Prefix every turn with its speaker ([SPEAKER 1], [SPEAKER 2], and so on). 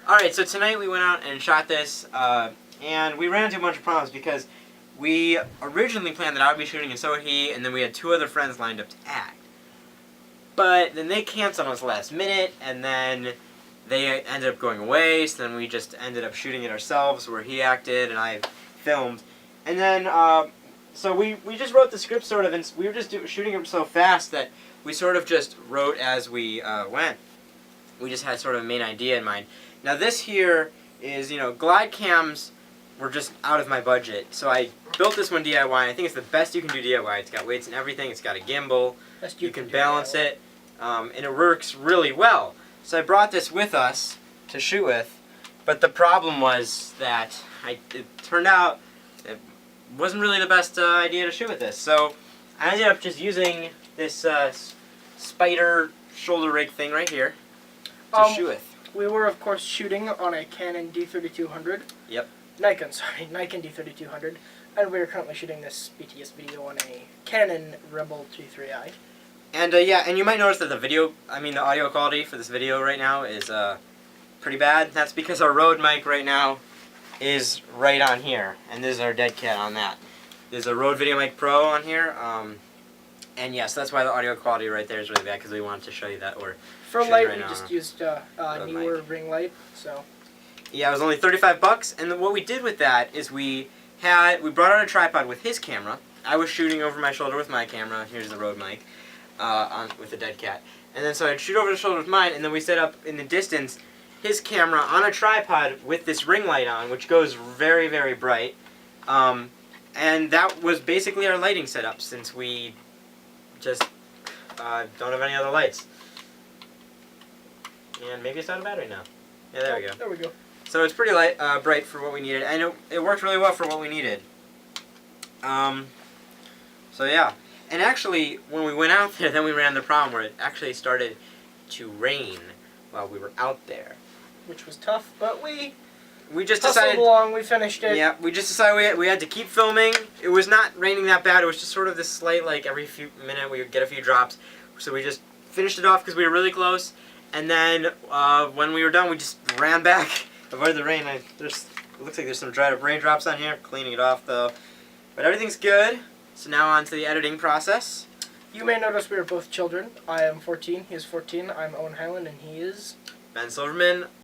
[SPEAKER 1] Alright, so tonight we went out and shot this, and we ran into a bunch of problems because we originally planned that I would be shooting and so would he, and then we had two other friends lined up to act. But then they canceled on us last minute, and then they ended up going away, so then we just ended up shooting it ourselves where he acted and I filmed. And then, so we just wrote the script sort of, and we were just shooting it so fast that we sort of just wrote as we went. We just had sort of a main idea in mind. Now this here is, glide cams were just out of my budget. So I built this one DIY, and I think it's the best you can do DIY. It's got weights and everything. It's got a gimbal. You can balance it, and it works really well. So I brought this with us to shoot with, but the problem was that it turned out it wasn't really the best idea to shoot with this. So I ended up just using this spider shoulder rig thing right here to shoot with.
[SPEAKER 2] We were, of course, shooting on a Canon D3200.
[SPEAKER 1] Yep.
[SPEAKER 2] Nikon D3200. And we are currently shooting this BTS video on a Canon Rebel G3i.
[SPEAKER 1] And yeah, and you might notice that the audio quality for this video right now is pretty bad. That's because our Rode mic right now is right on here, and this is our dead cat on that. There's a Rode Video Mic Pro on here, and yes, that's why the audio quality right there is really bad, because we wanted to show you that we're
[SPEAKER 2] for light, we just used a newer ring light, so.
[SPEAKER 1] Yeah, it was only $35, and what we did with that is we brought out a tripod with his camera. I was shooting over my shoulder with my camera. Here's the Rode mic with the dead cat, and then so I'd shoot over the shoulder with mine, and then we set up in the distance his camera on a tripod with this ring light on, which goes very, very bright, and that was basically our lighting setup since we just don't have any other lights. And maybe it's out of battery now. Yeah, there we go.
[SPEAKER 2] There we go.
[SPEAKER 1] So it's pretty bright for what we needed, and it worked really well for what we needed. So yeah. And actually, when we went out there, then we ran the problem where it actually started to rain while we were out there.
[SPEAKER 2] Which was tough, but we
[SPEAKER 1] just
[SPEAKER 2] hustled
[SPEAKER 1] decided
[SPEAKER 2] along, we finished it.
[SPEAKER 1] Yeah, we just decided we had to keep filming. It was not raining that bad. It was just sort of this slight, like every few minutes we would get a few drops. So we just finished it off because we were really close. And then when we were done, we just ran back, avoided the rain. It looks like there's some dried up raindrops on here. Cleaning it off though, but everything's good. So now on to the editing process.
[SPEAKER 2] You may notice we are both children. I am 14. He is 14. I'm Owen Highland, and he is
[SPEAKER 1] Ben Silverman.